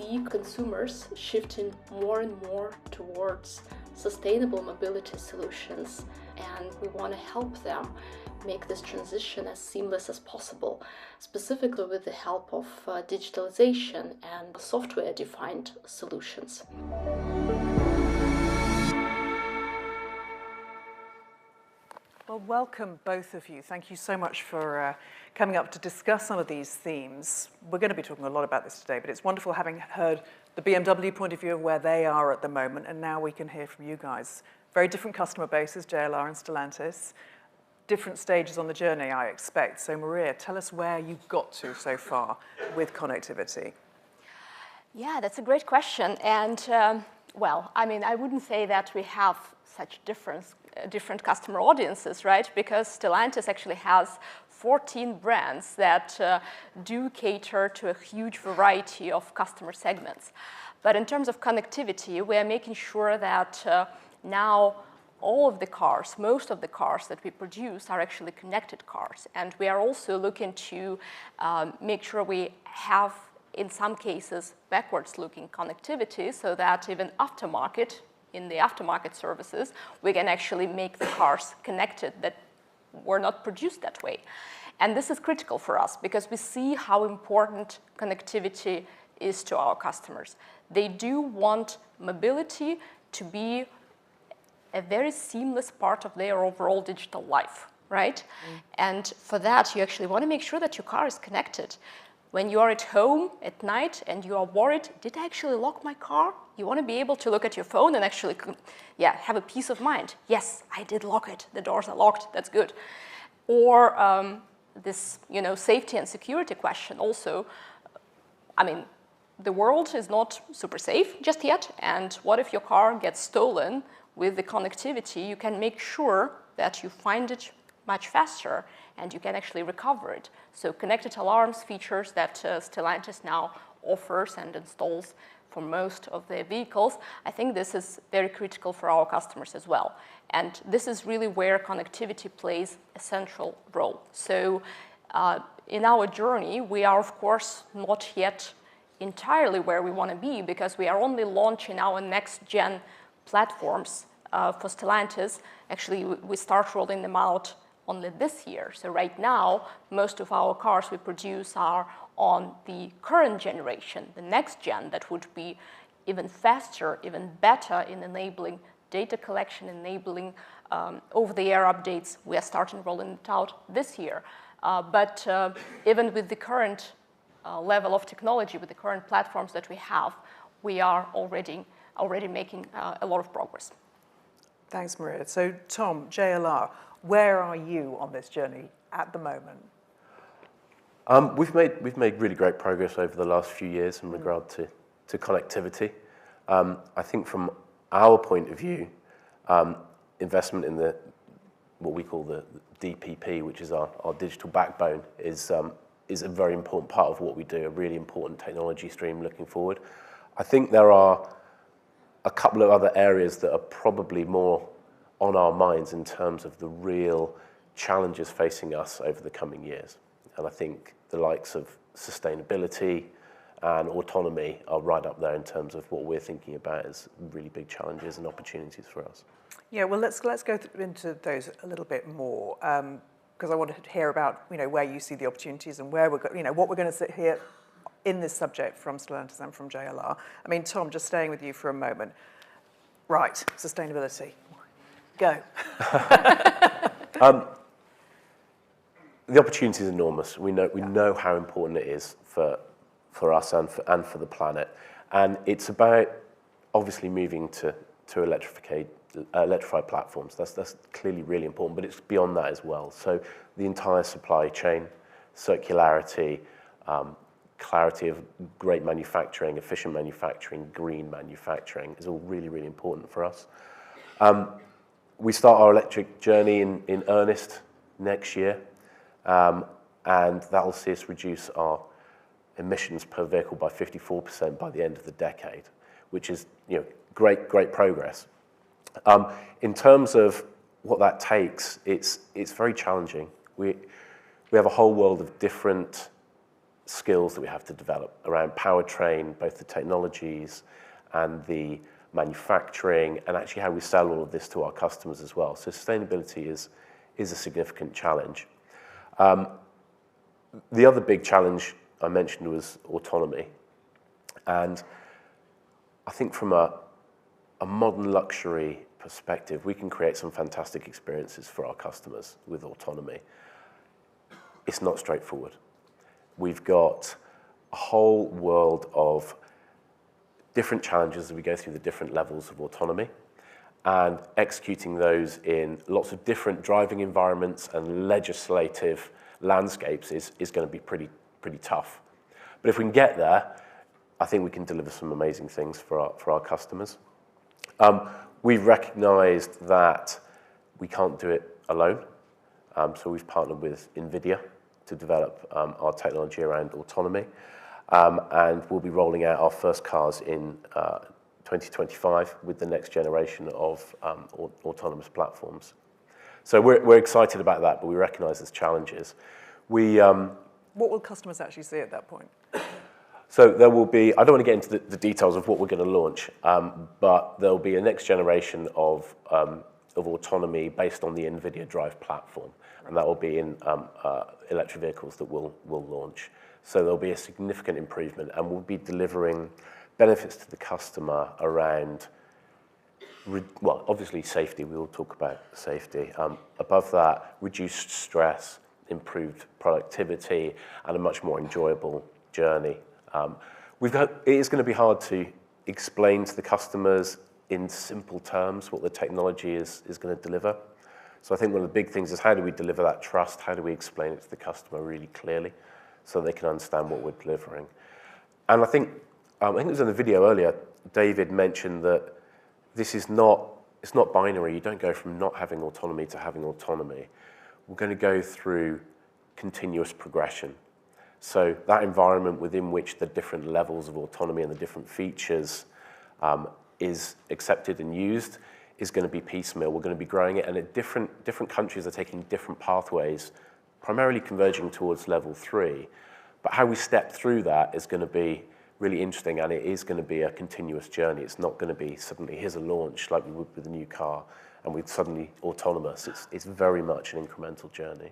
see consumers shifting more and more towards sustainable mobility solutions, and we want to help them make this transition as seamless as possible, specifically with the help of digitalization and software-defined solutions. Well, welcome both of you. Thank you so much for coming up to discuss some of these themes. We're going to be talking a lot about this today, but it's wonderful having heard the BMW point of view of where they are at the moment, and now we can hear from you guys. Very different customer bases, JLR and Stellantis. Different stages on the journey, I expect. So Maria, tell us where you've got to so far with connectivity. Yeah, that's a great question. And well, I mean, I wouldn't say that we have such different customer audiences, right? Because Stellantis actually has 14 brands that do cater to a huge variety of customer segments. But in terms of connectivity, we are making sure that now all of the cars, most of the cars that we produce are actually connected cars. And we are also looking to make sure we have, in some cases, backwards-looking connectivity so that even in the aftermarket services, we can actually make the cars connected that were not produced that way. And this is critical for us because we see how important connectivity is to our customers. They do want mobility to be a very seamless part of their overall digital life, right? And for that, you actually want to make sure that your car is connected. When you are at home at night and you are worried, did I actually lock my car? You want to be able to look at your phone and actually, have a peace of mind. Yes, I did lock it. The doors are locked. That's good. Or this, safety and security question also. I mean, the world is not super safe just yet. And what if your car gets stolen? With the connectivity, you can make sure that you find it much faster and you can actually recover it. So connected alarms features that Stellantis now offers and installs for most of their vehicles, I think this is very critical for our customers as well. And this is really where connectivity plays a central role. So in our journey, we are, of course, not yet entirely where we want to be because we are only launching our next-gen platforms for Stellantis. Actually, we start rolling them out only this year. So right now, most of our cars we produce are on the current generation, the next gen that would be even faster, even better in enabling data collection, enabling over-the-air updates. We are starting rolling it out this year. But even with the current level of technology, with the current platforms that we have, we are already making a lot of progress. Thanks, Maria. So Tom, JLR, where are you on this journey at the moment? We've made really great progress over the last few years in regard to connectivity. I think from our point of view, investment in what we call the DPP, which is our digital backbone, is a very important part of what we do, a really important technology stream looking forward. I think there are a couple of other areas that are probably more on our minds in terms of the real challenges facing us over the coming years. And I think the likes of sustainability and autonomy are right up there in terms of what we're thinking about as really big challenges and opportunities for us. Yeah, well, let's go into those a little bit more because I wanted to hear about where you see the opportunities and where what we're going to sit here in this subject from Stellantis and from JLR. I mean, Tom, just staying with you for a moment. Right, sustainability. Go. The opportunity is enormous. We know how important it is for us and for the planet. And it's about obviously moving to electrified platforms. That's clearly really important, but it's beyond that as well. So the entire supply chain, circularity, clarity of great manufacturing, efficient manufacturing, green manufacturing is all really, really important for us. We start our electric journey in earnest next year, and that will see us reduce our emissions per vehicle by 54% by the end of the decade, which is great progress. In terms of what that takes, it's very challenging. We have a whole world of different skills that we have to develop around powertrain, both the technologies and the manufacturing, and actually how we sell all of this to our customers as well. So sustainability is a significant challenge. The other big challenge I mentioned was autonomy. And I think from a modern luxury perspective, we can create some fantastic experiences for our customers with autonomy. It's not straightforward. We've got a whole world of different challenges as we go through the different levels of autonomy, and executing those in lots of different driving environments and legislative landscapes is going to be pretty tough. But if we can get there, I think we can deliver some amazing things for our customers. We've recognized that we can't do it alone, so we've partnered with NVIDIA to develop our technology around autonomy, and we'll be rolling out our first cars in 2025 with the next generation of autonomous platforms. So we're excited about that, but we recognize there's challenges. What will customers actually see at that point? So there will be, I don't want to get into the details of what we're going to launch, but there'll be a next generation of autonomy based on the NVIDIA Drive platform, and that will be in electric vehicles that we'll launch. So there'll be a significant improvement, and we'll be delivering benefits to the customer around, well, obviously safety. We will talk about safety. Above that, reduced stress, improved productivity, and a much more enjoyable journey. It is going to be hard to explain to the customers in simple terms what the technology is going to deliver. So I think one of the big things is how do we deliver that trust? How do we explain it to the customer really clearly so they can understand what we're delivering? And I think it was in the video earlier, David mentioned that it's not binary. You don't go from not having autonomy to having autonomy. We're going to go through continuous progression. So that environment within which the different levels of autonomy and the different features is accepted and used is going to be piecemeal. We're going to be growing it, and different countries are taking different pathways, primarily converging towards level 3. But how we step through that is going to be really interesting, and it is going to be a continuous journey. It's not going to be suddenly, here's a launch like we would with a new car, and we're suddenly autonomous. It's very much an incremental journey.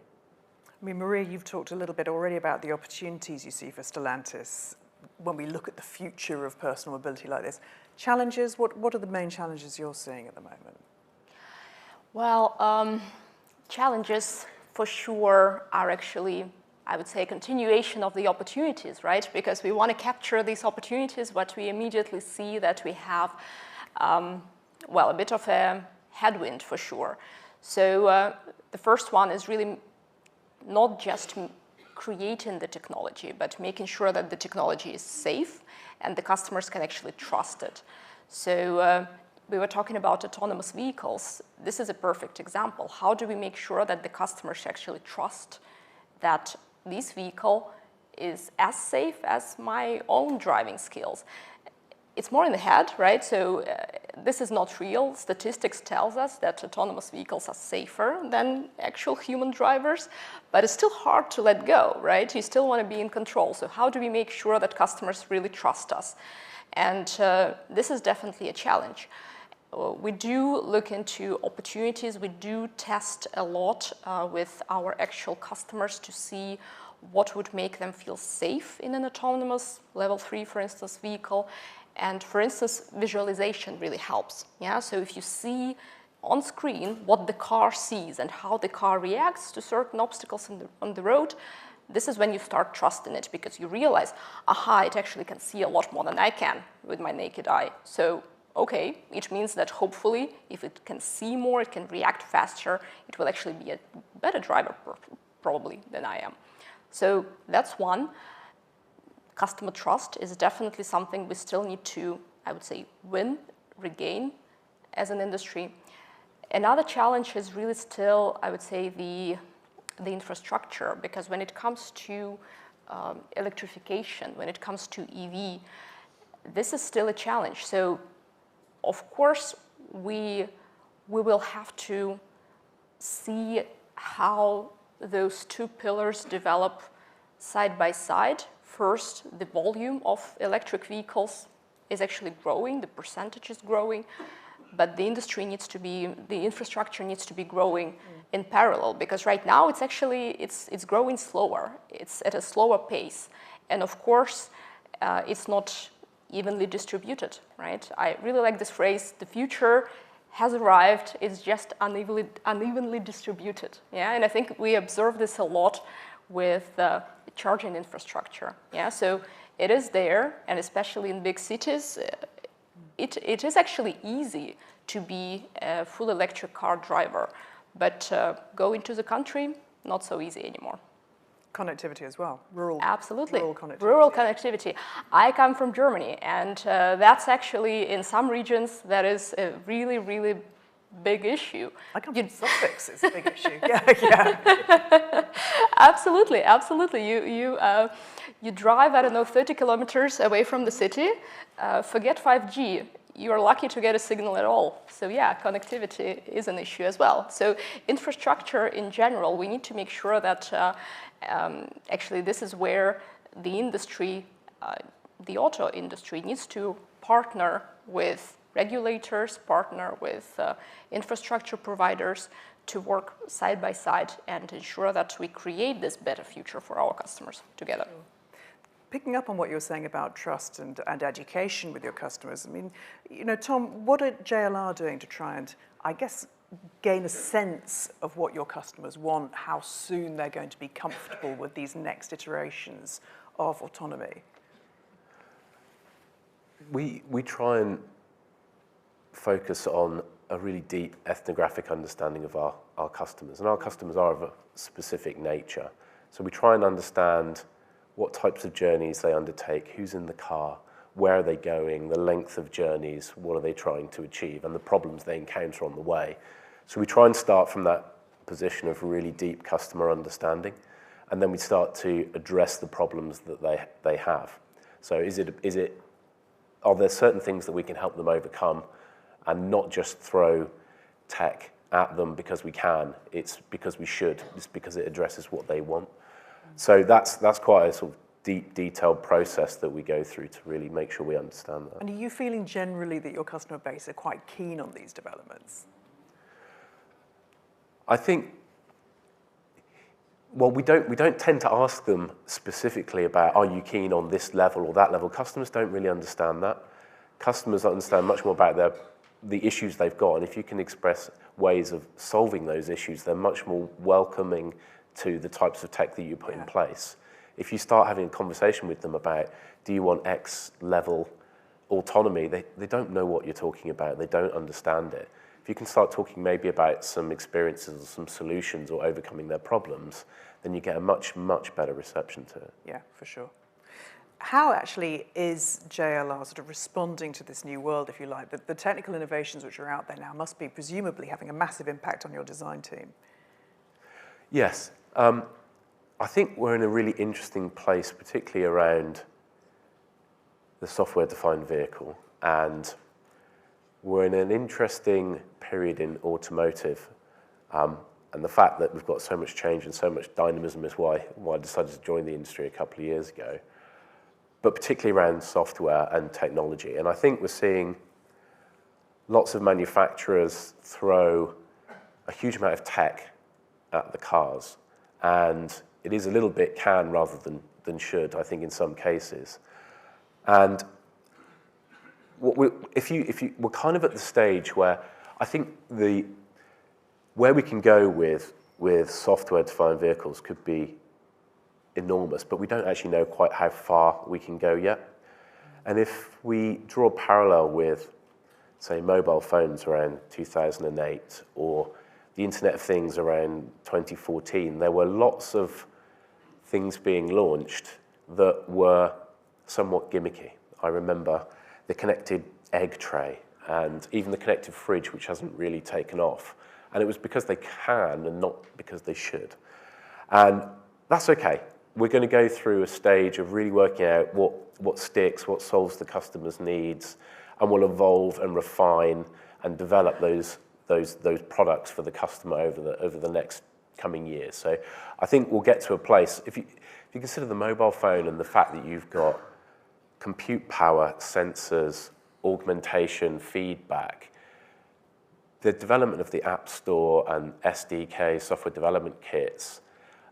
I mean, Maria, you've talked a little bit already about the opportunities you see for Stellantis when we look at the future of personal mobility like this. Challenges, what are the main challenges you're seeing at the moment? Well, challenges for sure are actually, I would say, a continuation of the opportunities, right? Because we want to capture these opportunities, but we immediately see that we have, well, a bit of a headwind for sure. So the first one is really not just creating the technology, but making sure that the technology is safe and the customers can actually trust it. So we were talking about autonomous vehicles. This is a perfect example. How do we make sure that the customers actually trust that this vehicle is as safe as my own driving skills? It's more in the head, right? So this is not real. Statistics tells us that autonomous vehicles are safer than actual human drivers, but it's still hard to let go, right? You still want to be in control. So how do we make sure that customers really trust us? And this is definitely a challenge. We do look into opportunities. We do test a lot with our actual customers to see what would make them feel safe in an autonomous level 3, for instance, vehicle. And for instance, visualization really helps. Yeah? So if you see on screen what the car sees and how the car reacts to certain obstacles on the road, this is when you start trusting it, because you realize, aha, it actually can see a lot more than I can with my naked eye. So, okay, it means that hopefully, if it can see more, it can react faster, it will actually be a better driver probably than I am. So that's one. Customer trust is definitely something we still need to, I would say, regain as an industry. Another challenge is really still, I would say, the infrastructure, because when it comes to electrification, when it comes to EV, this is still a challenge. So, of course, we will have to see how those two pillars develop side by side First, the volume of electric vehicles is actually growing, the percentage is growing, but the infrastructure needs to be growing in parallel, because right now it's growing slower, it's at a slower pace, and of course it's not evenly distributed, right? I really like this phrase, the future has arrived, it's just unevenly distributed, yeah, and I think we observe this a lot with charging infrastructure, yeah, so it is there, and especially in big cities, it is actually easy to be a full electric car driver, but go into the country, not so easy anymore. Connectivity as well, rural. Absolutely, rural connectivity. Connectivity. I come from Germany, and that's actually, in some regions, that is a really, really big issue. I come from Sussex, it's a big issue. Yeah. Absolutely. You drive, I don't know, 30 kilometers away from the city, forget 5G, you're lucky to get a signal at all. So yeah, connectivity is an issue as well. So infrastructure in general, we need to make sure that actually this is where the industry, the auto industry needs to partner with regulators, partner with infrastructure providers to work side by side and ensure that we create this better future for our customers together. Picking up on what you were saying about trust and education with your customers, I mean, you know, Tom, what are JLR doing to try and, I guess, gain a sense of what your customers want, how soon they're going to be comfortable with these next iterations of autonomy? We try and focus on a really deep ethnographic understanding of our customers, and our customers are of a specific nature. So we try and understand what types of journeys they undertake, who's in the car, where are they going, the length of journeys, what are they trying to achieve, and the problems they encounter on the way. So we try and start from that position of really deep customer understanding, and then we start to address the problems that they have. So are there certain things that we can help them overcome and not just throw tech at them because we can, it's because we should, it's because it addresses what they want. So that's quite a sort of deep, detailed process that we go through to really make sure we understand that. And are you feeling generally that your customer base are quite keen on these developments? I think, well, we don't tend to ask them specifically about, are you keen on this level or that level? Customers don't really understand that. Customers understand much more about the issues they've got, and if you can express ways of solving those issues, they're much more welcoming to the types of tech that you put in place. If you start having a conversation with them about, do you want X level autonomy, they don't know what you're talking about, they don't understand it. If you can start talking maybe about some experiences or some solutions or overcoming their problems, then you get a much, much better reception to it. Yeah, for sure. How actually is JLR sort of responding to this new world, if you like? The technical innovations which are out there now must be presumably having a massive impact on your design team. Yes. I think we're in a really interesting place, particularly around the software-defined vehicle. And we're in an interesting period in automotive. And the fact that we've got so much change and so much dynamism is why I decided to join the industry a couple of years ago. But particularly around software and technology. And I think we're seeing lots of manufacturers throw a huge amount of tech at the cars. And it is a little bit can rather than should, I think, in some cases. And we're kind of at the stage where I think where we can go with software-defined vehicles could be enormous, but we don't actually know quite how far we can go yet. And if we draw a parallel with, say, mobile phones around 2008 or the Internet of Things around 2014, there were lots of things being launched that were somewhat gimmicky. I remember the connected egg tray and even the connected fridge, which hasn't really taken off. And it was because they can and not because they should. And that's okay. We're going to go through a stage of really working out what sticks, what solves the customer's needs, and we'll evolve and refine and develop those products for the customer over the next coming years. So I think we'll get to a place. If If you consider the mobile phone and the fact that you've got compute power, sensors, augmentation, feedback, the development of the App Store and SDK, software development kits,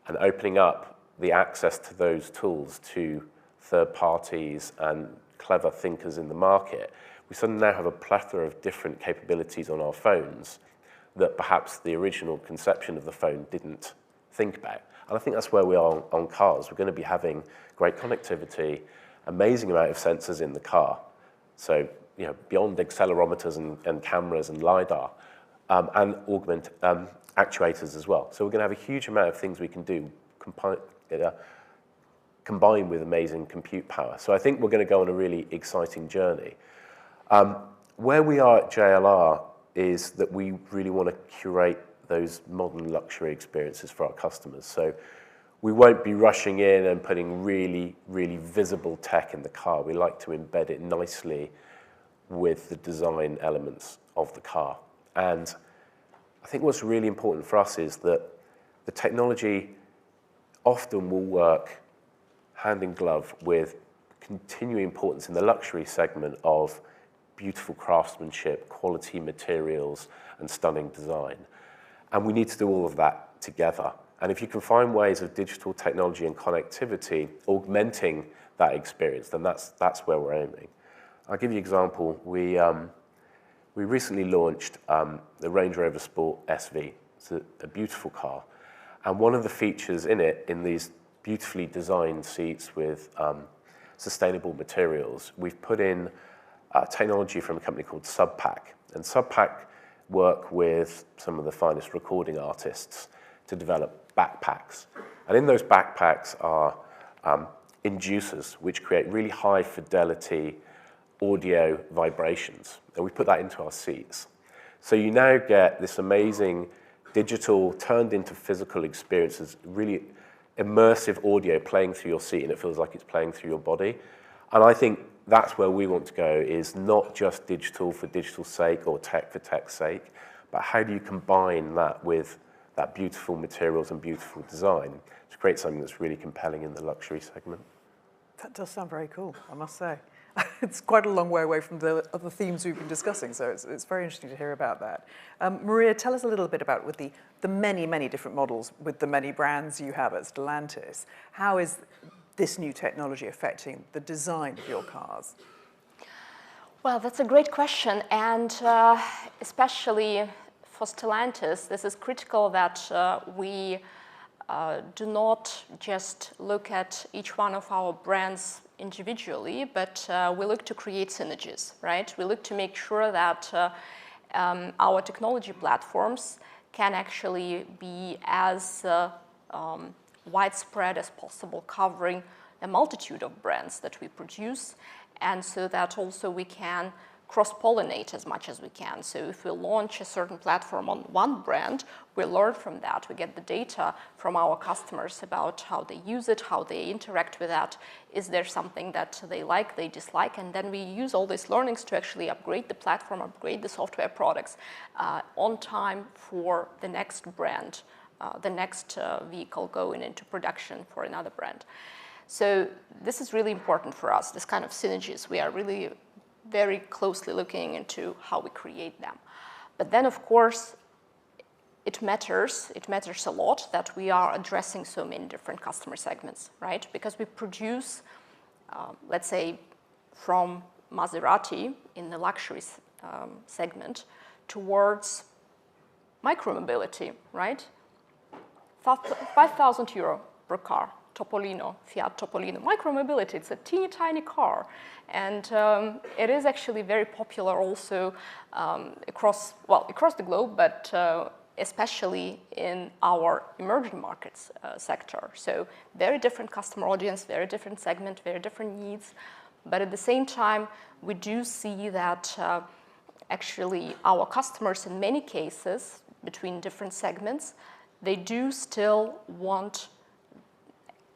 and opening up the access to those tools to third parties and clever thinkers in the market, we suddenly now have a plethora of different capabilities on our phones that perhaps the original conception of the phone didn't think about. And I think that's where we are on cars. We're going to be having great connectivity, amazing amount of sensors in the car. So, beyond accelerometers and cameras and LiDAR, and actuators as well. So we're going to have a huge amount of things we can do combined with amazing compute power. So I think we're going to go on a really exciting journey. Where we are at JLR is that we really want to curate those modern luxury experiences for our customers. So we won't be rushing in and putting really, really visible tech in the car. We like to embed it nicely with the design elements of the car. And I think what's really important for us is that the technology often will work hand in glove with continuing importance in the luxury segment of beautiful craftsmanship, quality materials, and stunning design. And we need to do all of that together. And if you can find ways of digital technology and connectivity augmenting that experience, then that's where we're aiming. I'll give you an example. We recently launched the Range Rover Sport SV. It's a beautiful car. And one of the features in it, in these beautifully designed seats with sustainable materials, we've put in technology from a company called Subpack. And Subpack work with some of the finest recording artists to develop backpacks. And in those backpacks are inducers, which create really high fidelity audio vibrations. And we put that into our seats. So you now get this amazing digital turned into physical experiences, really immersive audio playing through your seat, and it feels like it's playing through your body. And I think that's where we want to go, is not just digital for digital's sake or tech for tech's sake, but how do you combine that with that beautiful materials and beautiful design to create something that's really compelling in the luxury segment. That does sound very cool, I must say. It's quite a long way away from the other themes we've been discussing, so it's very interesting to hear about that. Maria, tell us a little bit about with the many, many different models with the many brands you have at Stellantis. How is this new technology affecting the design of your cars? Well, that's a great question, and especially for Stellantis, this is critical that we do not just look at each one of our brands individually, but we look to create synergies, right? We look to make sure that our technology platforms can actually be as widespread as possible, covering a multitude of brands that we produce, and so that also we can cross-pollinate as much as we can. So if we launch a certain platform on one brand, we learn from that. We get the data from our customers about how they use it, how they interact with that. Is there something that they like, they dislike? And then we use all these learnings to actually upgrade the platform, upgrade the software products on time for the next brand, the next vehicle going into production for another brand. So this is really important for us, this kind of synergies. We are really very closely looking into how we create them. But then, of course, it matters a lot that we are addressing so many different customer segments, right? Because we produce, let's say, from Maserati in the luxury segment towards micromobility, right? 5,000 euro per car. Topolino, Fiat Topolino. Micromobility, it's a teeny tiny car. And it is actually very popular also across the globe, but especially in our emerging markets sector. So very different customer audience, very different segment, very different needs. But at the same time, we do see that actually our customers in many cases, between different segments, they do still want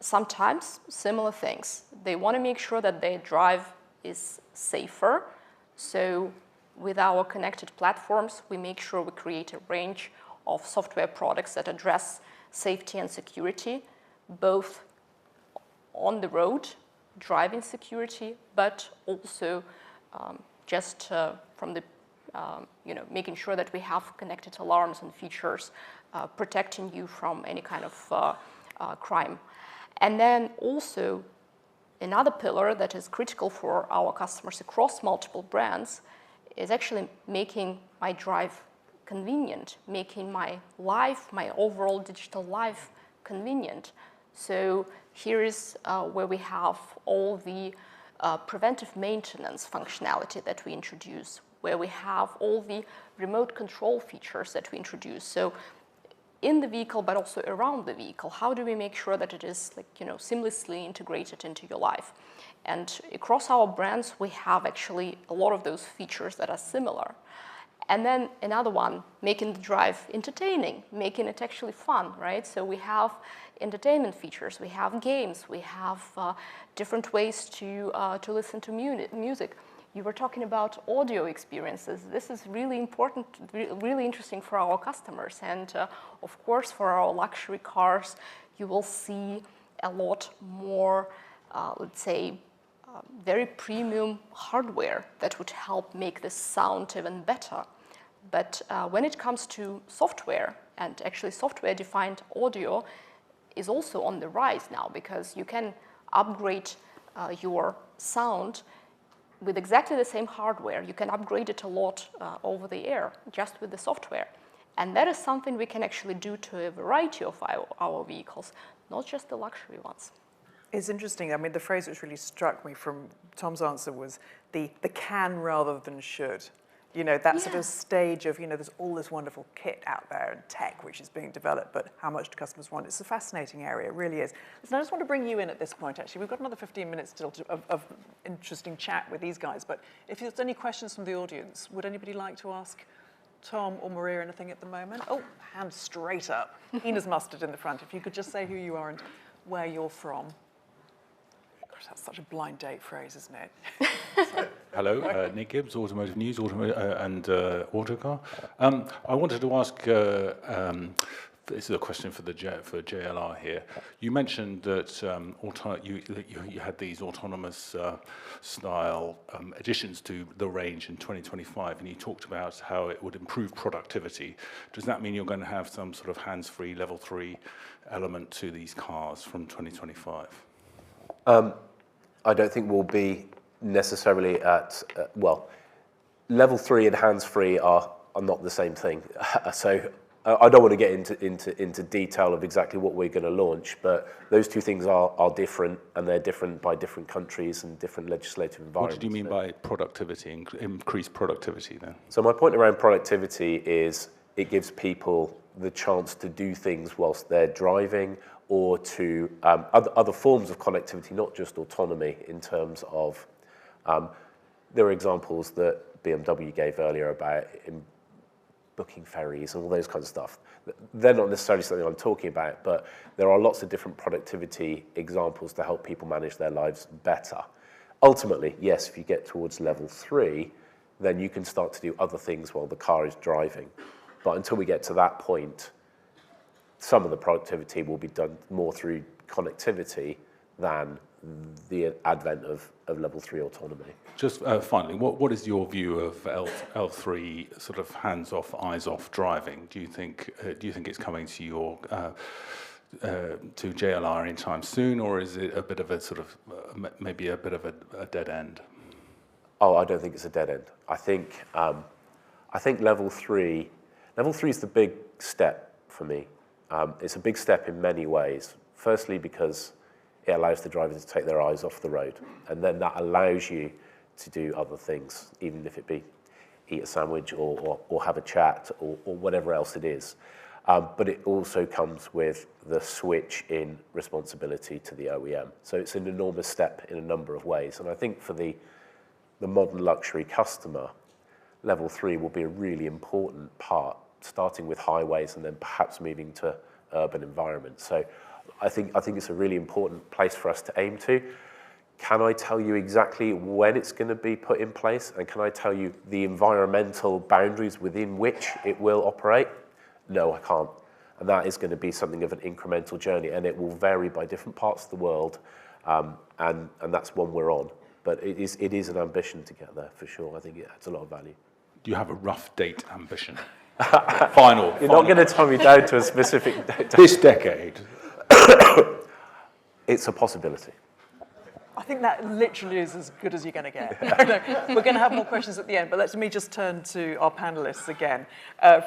sometimes similar things. They want to make sure that their drive is safer. So with our connected platforms, we make sure we create a range of software products that address safety and security, both on the road, driving security, but also just from the, making sure that we have connected alarms and features protecting you from any kind of crime. And then also another pillar that is critical for our customers across multiple brands is actually making my drive convenient, making my life, my overall digital life convenient. So here is where we have all the preventive maintenance functionality that we introduce, where we have all the remote control features that we introduce. So in the vehicle, but also around the vehicle, how do we make sure that it is seamlessly integrated into your life? And across our brands, we have actually a lot of those features that are similar. And then another one, making the drive entertaining, making it actually fun, right? So we have entertainment features, we have games, we have different ways to listen to music. You were talking about audio experiences. This is really important, really interesting for our customers. And of course, for our luxury cars, you will see a lot more, let's say, very premium hardware that would help make this sound even better. But when it comes to software, and actually software-defined audio is also on the rise now, because you can upgrade your sound with exactly the same hardware. You can upgrade it a lot over the air just with the software. And that is something we can actually do to a variety of our vehicles, not just the luxury ones. It's interesting. I mean, the phrase which really struck me from Tom's answer was the can rather than should. That sort of stage of, there's all this wonderful kit out there and tech which is being developed, but how much do customers want? It's a fascinating area, it really is. Listen, I just want to bring you in at this point, actually. We've got another 15 minutes still of interesting chat with these guys, but if there's any questions from the audience, would anybody like to ask Tom or Maria anything at the moment? Oh, hand straight up. Ina's mustard in the front. If you could just say who you are and where you're from. Gosh, that's such a blind date phrase, isn't it? Hello, Nick Gibbs, Automotive News and Autocar. I wanted to ask, this is a question for JLR here. You mentioned that you had these autonomous style additions to the range in 2025, and you talked about how it would improve productivity. Does that mean you're going to have some sort of hands-free level 3 element to these cars from 2025? I don't think we'll be necessarily at, level 3 and hands-free are not the same thing. So I don't want to get into detail of exactly what we're going to launch, but those two things are different, and they're different by different countries and different legislative environments. What do you mean by productivity, increased productivity then? So my point around productivity is it gives people the chance to do things whilst they're driving, or to other forms of connectivity, not just autonomy, in terms of, there are examples that BMW gave earlier about booking ferries and all those kinds of stuff. They're not necessarily something I'm talking about, but there are lots of different productivity examples to help people manage their lives better. Ultimately, yes, if you get towards level 3, then you can start to do other things while the car is driving. But until we get to that point, some of the productivity will be done more through connectivity than the advent of level 3 autonomy. Just finally, what is your view of L3 sort of hands-off, eyes-off driving? Do you think it's coming to your to JLR anytime soon, or is it a bit of a sort of maybe a bit of a dead end? Oh, I don't think it's a dead end. I think level 3 is the big step for me. It's a big step in many ways. Firstly, because it allows the driver to take their eyes off the road, and then that allows you to do other things, even if it be eat a sandwich or have a chat or whatever else it is. But it also comes with the switch in responsibility to the OEM. So it's an enormous step in a number of ways. And I think for the modern luxury customer, level 3 will be a really important part, starting with highways and then perhaps moving to urban environments. So I think it's a really important place for us to aim to. Can I tell you exactly when it's going to be put in place? And can I tell you the environmental boundaries within which it will operate? No, I can't. And that is going to be something of an incremental journey, and it will vary by different parts of the world. And that's one we're on. But it is an ambition to get there, for sure. I think it adds a lot of value. Do you have a rough date ambition? Final. You're not going to tie me down to a specific date. This decade. It's a possibility. I think that literally is as good as you're going to get. We're going to have more questions at the end, but let me just turn to our panelists again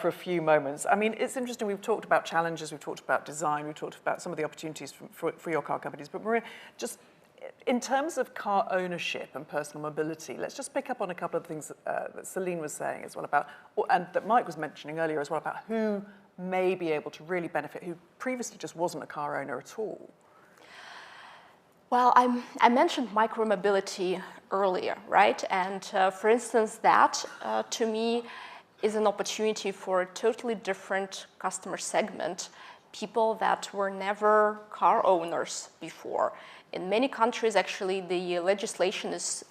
for a few moments. I mean, it's interesting. We've talked about challenges, we've talked about design, we've talked about some of the opportunities for your car companies. But Maria, just in terms of car ownership and personal mobility, let's just pick up on a couple of things that Celine was saying as well about, and that Mike was mentioning earlier as well about who may be able to really benefit, who previously just wasn't a car owner at all. Well, I mentioned micromobility earlier, right? And for instance, that to me is an opportunity for a totally different customer segment, people that were never car owners before. In many countries, actually, the legislation is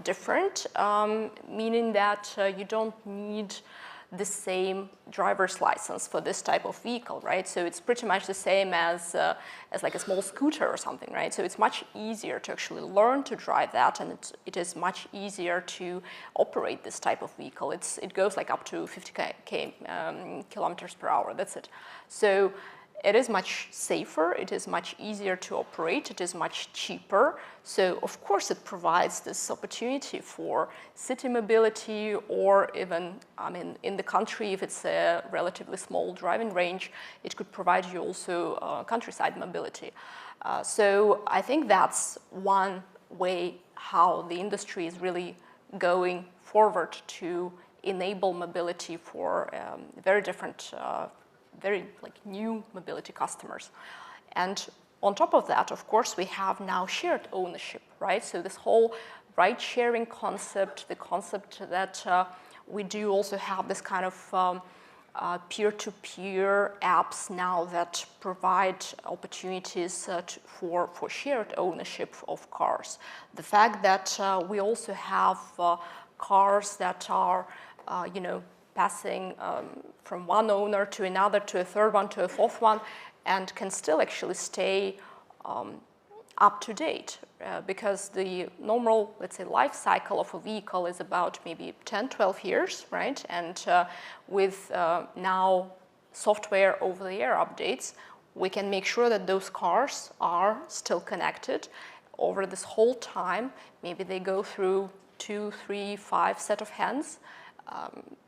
different, meaning that you don't need the same driver's license for this type of vehicle, right? So it's pretty much the same as like a small scooter or something, right? So it's much easier to actually learn to drive that, and it is much easier to operate this type of vehicle. It goes like up to 50 kilometers per hour. That's it. So it is much safer, it is much easier to operate, it is much cheaper. So of course it provides this opportunity for city mobility, or even, I mean, in the country, if it's a relatively small driving range, it could provide you also countryside mobility. So I think that's one way how the industry is really going forward to enable mobility for very different very new mobility customers. And on top of that, of course, we have now shared ownership, right? So this whole ride-sharing concept, the concept that we do also have this kind of peer-to-peer apps now that provide opportunities for shared ownership of cars. The fact that we also have cars that are, passing from one owner to another, to a third one, to a fourth one, and can still actually stay up to date because the normal, let's say, life cycle of a vehicle is about maybe 10, 12 years, right? And with now software over-the-air updates, we can make sure that those cars are still connected over this whole time. Maybe they go through 2, 3, 5 set of hands,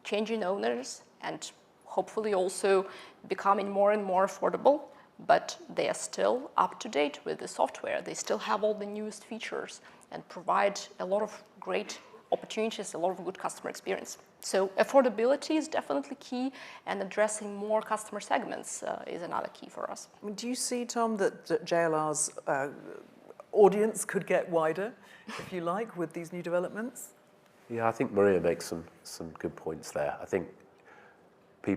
changing owners, and hopefully also becoming more and more affordable, but they are still up to date with the software. They still have all the newest features and provide a lot of great opportunities, a lot of good customer experience. So affordability is definitely key, and addressing more customer segments is another key for us. Do you see, Tom, that JLR's audience could get wider, if you like, with these new developments? Yeah, I think Maria makes some good points there. I think she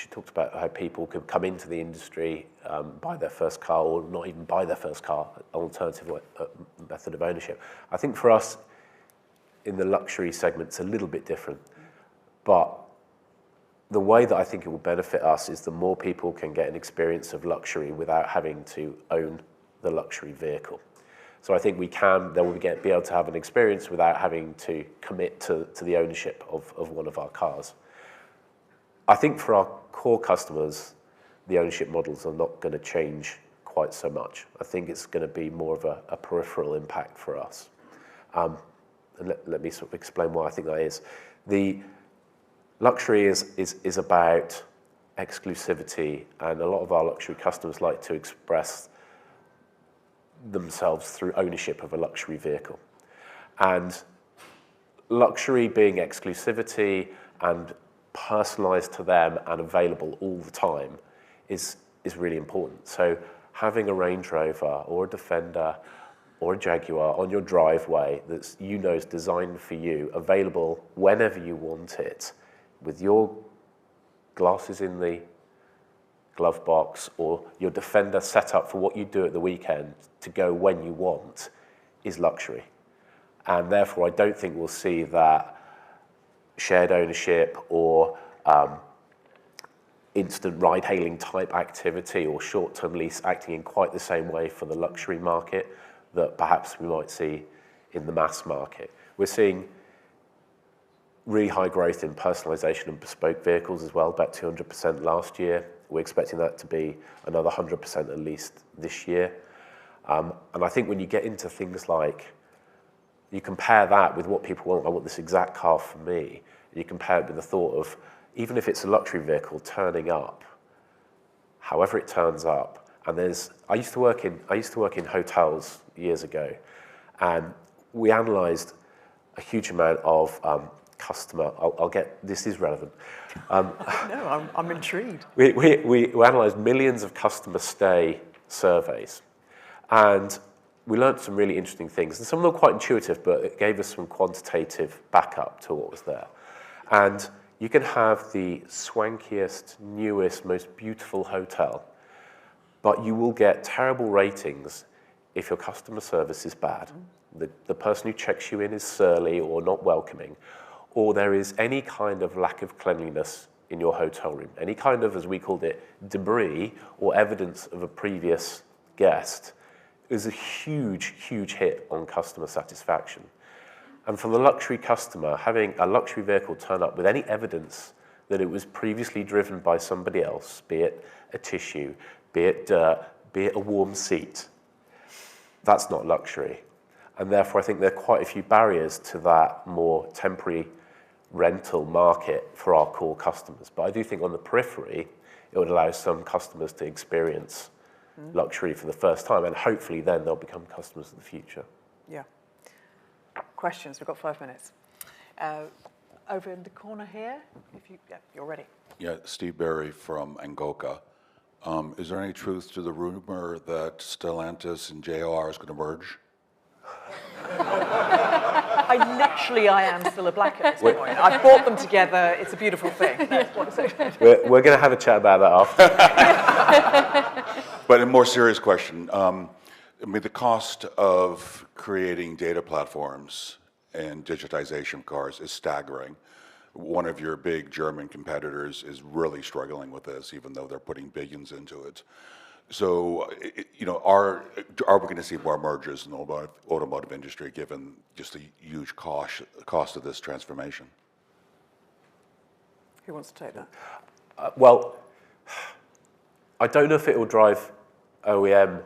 talked about how people could come into the industry, buy their first car, or not even buy their first car, alternative method of ownership. I think for us, in the luxury segment, it's a little bit different. But the way that I think it will benefit us is the more people can get an experience of luxury without having to own the luxury vehicle. So I think they will be able to have an experience without having to commit to the ownership of one of our cars. I think for our core customers, the ownership models are not going to change quite so much. I think it's going to be more of a peripheral impact for us. And let me sort of explain why I think that is. The luxury is about exclusivity, and a lot of our luxury customers like to express themselves through ownership of a luxury vehicle. And luxury being exclusivity and personalized to them and available all the time is really important. So having a Range Rover or a Defender or a Jaguar on your driveway that's is designed for you, available whenever you want it, with your glasses in the glove box or your Defender set up for what you do at the weekend to go when you want, is luxury. And therefore, I don't think we'll see that shared ownership or instant ride-hailing type activity or short-term lease acting in quite the same way for the luxury market that perhaps we might see in the mass market. We're seeing really high growth in personalization and bespoke vehicles as well, about 200% last year. We're expecting that to be another 100% at least this year. And I think when you get into things like, you compare that with what people want, I want this exact car for me, and you compare it with the thought of, even if it's a luxury vehicle turning up, however it turns up, and I used to work in hotels years ago, and we analysed a huge amount of customer. This is relevant. No, I'm intrigued. We analysed millions of customer stay surveys, and we learned some really interesting things, and some of them were quite intuitive, but it gave us some quantitative backup to what was there. And you can have the swankiest, newest, most beautiful hotel, but you will get terrible ratings if your customer service is bad. The person who checks you in is surly or not welcoming, or there is any kind of lack of cleanliness in your hotel room, any kind of, as we called it, debris or evidence of a previous guest, is a huge, huge hit on customer satisfaction. And for the luxury customer, having a luxury vehicle turn up with any evidence that it was previously driven by somebody else, be it a tissue, be it dirt, be it a warm seat, that's not luxury. And therefore, I think there are quite a few barriers to that more temporary rental market for our core customers. But I do think on the periphery, it would allow some customers to experience luxury for the first time, and hopefully then they'll become customers of the future. Yeah. Questions? We've got 5 minutes. Over in the corner here, you're ready. Yeah, Steve Berry from Angoka. Is there any truth to the rumor that Stellantis and JLR is going to merge? I am still a black at this point. I've brought them together. It's a beautiful thing. We're going to have a chat about that after. But a more serious question. I mean, the cost of creating data platforms and digitization of cars is staggering. One of your big German competitors is really struggling with this, even though they're putting billions into it. So, are we going to see more mergers in the automotive industry, given just the huge cost of this transformation? Who wants to take that? Well, I don't know if it will drive OEM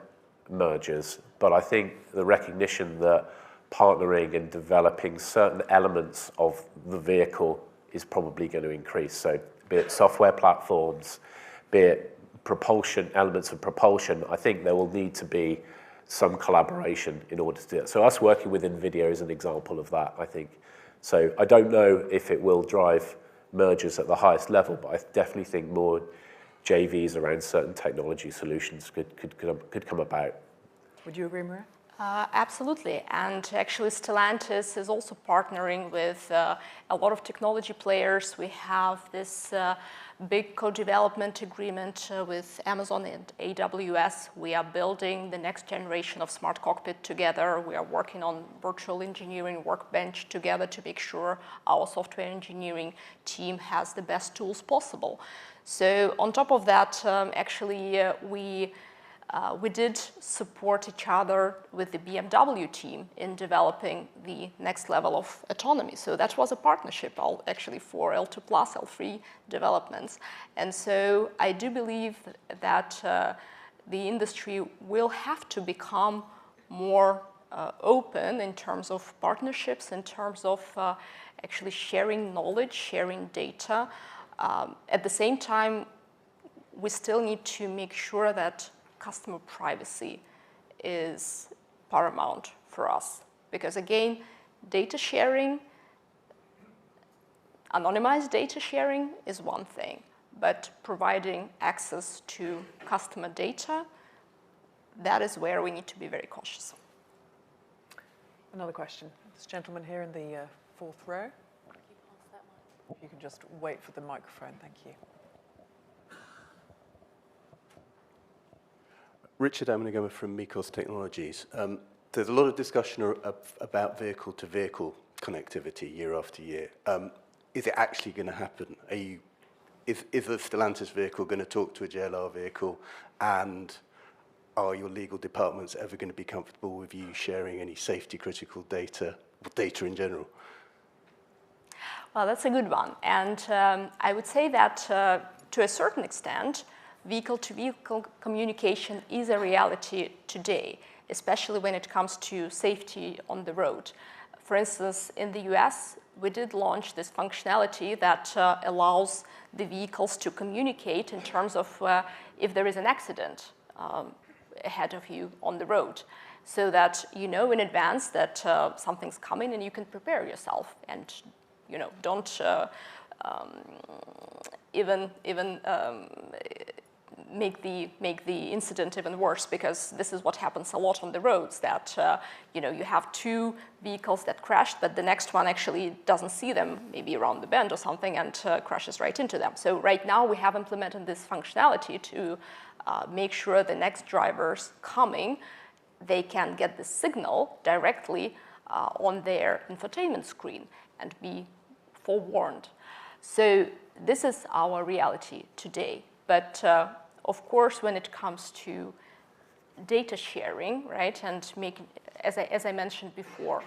mergers, but I think the recognition that partnering and developing certain elements of the vehicle is probably going to increase. So be it software platforms, be it propulsion, elements of propulsion, I think there will need to be some collaboration in order to do it. So us working with NVIDIA is an example of that, I think. So I don't know if it will drive mergers at the highest level, but I definitely think more JVs around certain technology solutions could come about. Would you agree, Maria? Absolutely, and actually Stellantis is also partnering with a lot of technology players. We have this big co-development agreement with Amazon and AWS. We are building the next generation of smart cockpit together. We are working on virtual engineering workbench together to make sure our software engineering team has the best tools possible. So on top of that, we did support each other with the BMW team in developing the next level of autonomy. So that was a partnership actually for L2+, L3 developments. And so I do believe that the industry will have to become more open in terms of partnerships, in terms of actually sharing knowledge, sharing data. At the same time, we still need to make sure that customer privacy is paramount for us. Because again, data sharing, anonymized data sharing is one thing, but providing access to customer data, that is where we need to be very cautious. Another question. This gentleman here in the fourth row. If you can just wait for the microphone, thank you. Richard Amenigama from Mikos Technologies. There's a lot of discussion about vehicle-to-vehicle connectivity year after year. Is it actually going to happen? Are you is a Stellantis vehicle going to talk to a JLR vehicle, and are your legal departments ever going to be comfortable with you sharing any safety critical data, or data in general? Well, that's a good one. And I would say that to a certain extent, vehicle-to-vehicle communication is a reality today, especially when it comes to safety on the road. For instance, in the US, we did launch this functionality that allows the vehicles to communicate in terms of if there is an accident ahead of you on the road, so that you know in advance that something's coming and you can prepare yourself and don't even make the incident even worse, because this is what happens a lot on the roads, that you have two vehicles that crashed, but the next one actually doesn't see them, maybe around the bend or something, and crashes right into them. So right now we have implemented this functionality to make sure the next drivers coming, they can get the signal directly on their infotainment screen and be forewarned. So this is our reality today. But of course, when it comes to data sharing, right, and making, as I mentioned before,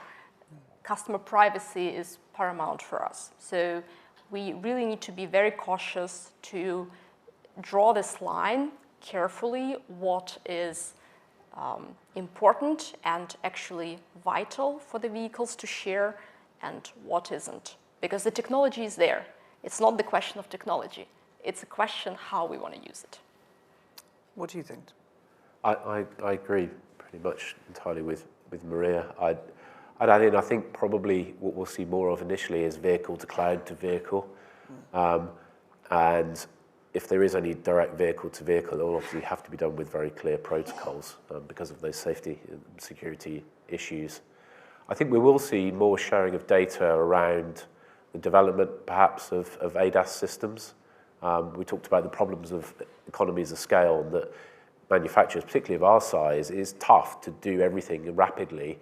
customer privacy is paramount for us. So we really need to be very cautious to draw this line carefully, what is important and actually vital for the vehicles to share and what isn't. Because the technology is there. It's not the question of technology. It's a question how we want to use it. What do you think? I agree pretty much entirely with Maria. I'd add in, I think probably what we'll see more of initially is vehicle to cloud to vehicle. And if there is any direct vehicle to vehicle, it will obviously have to be done with very clear protocols because of those safety and security issues. I think we will see more sharing of data around the development perhaps of ADAS systems. We talked about the problems of economies of scale, and that manufacturers, particularly of our size, is tough to do everything rapidly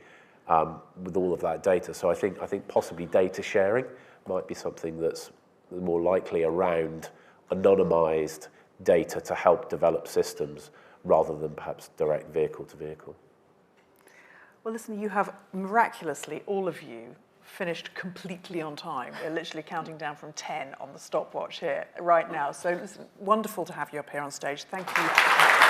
with all of that data. So I think possibly data sharing might be something that's more likely around anonymized data to help develop systems rather than perhaps direct vehicle to vehicle. Well, listen, you have miraculously, all of you, finished completely on time. We're literally counting down from 10 on the stopwatch here right now. So listen, wonderful to have you up here on stage. Thank you.